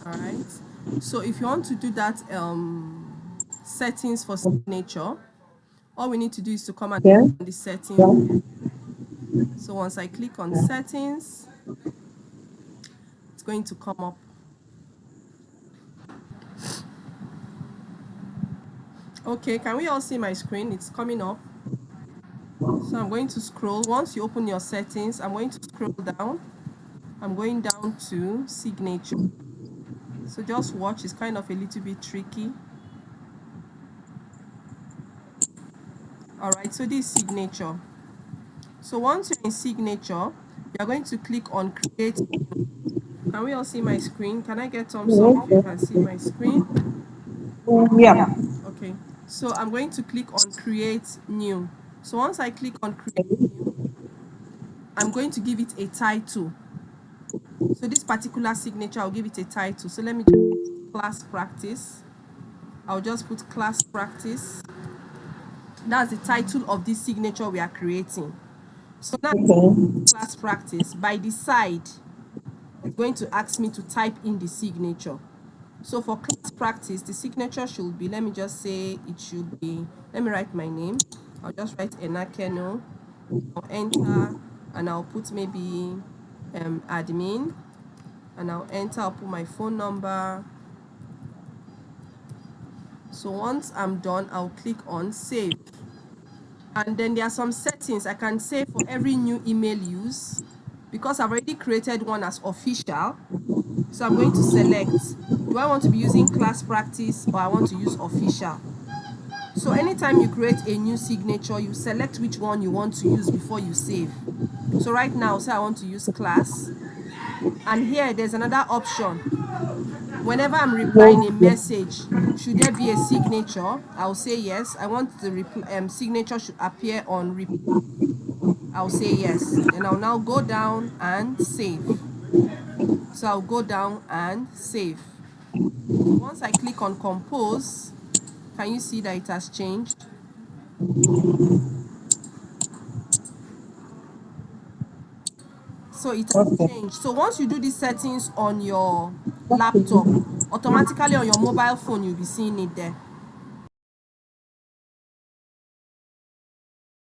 All right. So if you want to do that settings for signature, all we need to do is to come and Yeah. click on the settings. So once I click on settings, it's going to come up. Okay, can we all see my screen? It's coming up. So I'm going to scroll. Once you open your settings, I'm going to scroll down. I'm going down to signature. So just watch, it's kind of a little bit tricky. All right, so this is signature. So once you're in signature, you're going to click on create. Can we all see my screen? Can I get thumbs up if you can see my screen? Yeah. Okay, so I'm going to click on create new. So once I click on create new, I'm going to give it a title. So this particular signature, I'll give it a title. So let me just put class practice. I'll just put class practice. That's the title of this signature we are creating. So now Okay. class practice. By the side, it's going to ask me to type in the signature. So for class practice, the signature should be, let me just say it should be, let me write my name. I'll just write Enakeno. I'll enter and I'll put maybe admin, and I'll enter, I'll put my phone number. So once I'm done, I'll click on save. And then there are some settings I can say for every new email use, because I've already created one as official. So I'm going to select, do I want to be using class practice or I want to use official? So anytime you create a new signature, you select which one you want to use before you save. So right now, say I want to use class. And here there's another option. Whenever I'm replying a Okay. message, should there be a signature? I'll say yes. I want the signature should appear on reply. I'll say yes. Then I'll now go down and save. So I'll go down and save. So once I click on compose, can you see that it has changed? So it has Okay. changed. So once you do these settings on your laptop, automatically on your mobile phone, you'll be seeing it there.